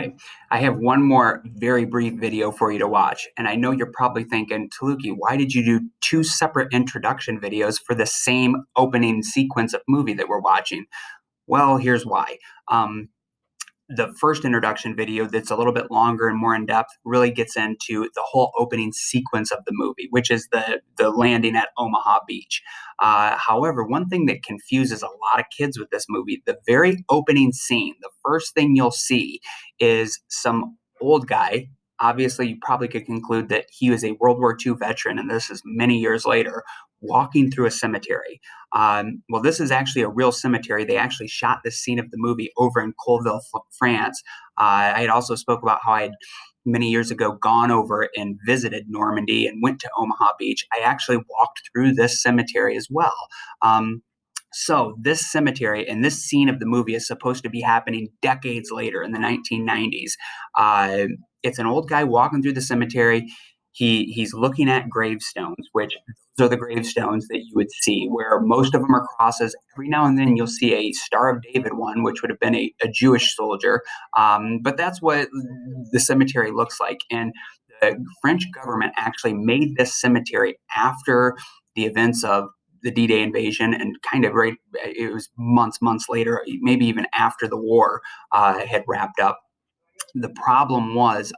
Okay, I have one more very brief video for you to watch, and I know you're probably thinking, Taluki, why did you do two separate introduction videos for the same opening sequence of movie that we're watching? Well, here's why. Um, the first introduction video that's a little bit longer and more in depth really gets into the whole opening sequence of the movie, which is the landing at Omaha Beach. However, one thing that confuses a lot of kids with this movie, the very opening scene, the first thing you'll see is some old guy. Obviously, you probably could conclude that he was a World War II veteran, and this is many years later, walking through a cemetery. Well, this is actually a real cemetery. They actually shot this scene of the movie over in Colleville, France. I had also spoke about how I had many years ago gone over and visited Normandy and went to Omaha Beach. I actually walked through this cemetery as well. So this cemetery and this scene of the movie is supposed to be happening decades later in the 1990s. Uh, it's an old guy walking through the cemetery. He's looking at gravestones, which those are the gravestones that you would see, where most of them are crosses. Every now and then you'll see a Star of David one, which would have been a Jewish soldier. But that's what the cemetery looks like. And the French government actually made this cemetery after the events of the D-Day invasion, and kind of right, it was months later, maybe even after the war had wrapped up. The problem was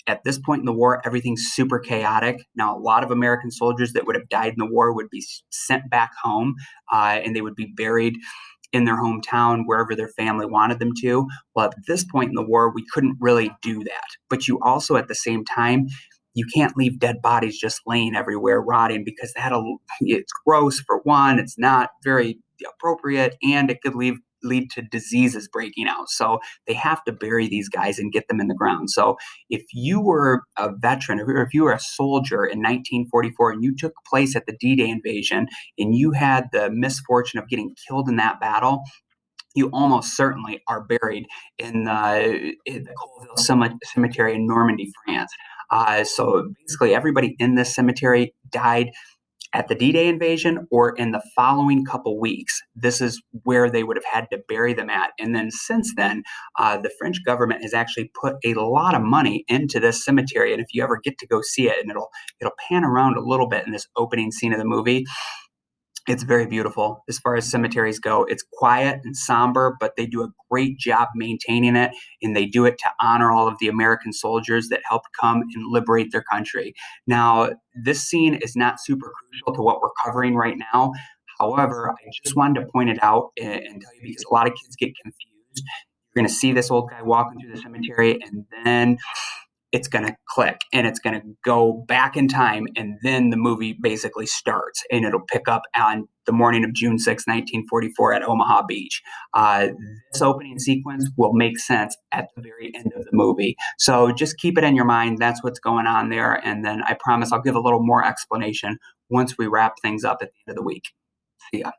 at this point in the war, everything's super chaotic. Now, a lot of American soldiers that would have died in the war would be sent back home, and they would be buried in their hometown, wherever their family wanted them to. Well, at this point in the war, we couldn't really do that. But you also, at the same time, you can't leave dead bodies just laying everywhere rotting, because it's gross for one, it's not very appropriate, and it could lead to diseases breaking out. So they have to bury these guys and get them in the ground. So if you were a veteran, or if you were a soldier in 1944 and you took place at the D-Day invasion and you had the misfortune of getting killed in that battle, you almost certainly are buried in the Colleville Cemetery in Normandy, France. So basically, everybody in this cemetery died at the D-Day invasion or in the following couple weeks. This is where they would have had to bury them at. And then since then, the French government has actually put a lot of money into this cemetery. And if you ever get to go see it, and it'll pan around a little bit in this opening scene of the movie, it's very beautiful as far as cemeteries go. It's quiet and somber, but they do a great job maintaining it, and they do it to honor all of the American soldiers that helped come and liberate their country. Now, this scene is not super crucial to what we're covering right now. However, I just wanted to point it out and tell you, because a lot of kids get confused. You're going to see this old guy walking through the cemetery, and then it's going to click and it's going to go back in time, and then the movie basically starts, and it'll pick up on the morning of June 6th, 1944 at Omaha Beach. uh, this opening sequence will make sense at the very end of the movie, so just keep it in your mind. That's what's going on there, and then I promise I'll give a little more explanation once we wrap things up at the end of the week. See ya.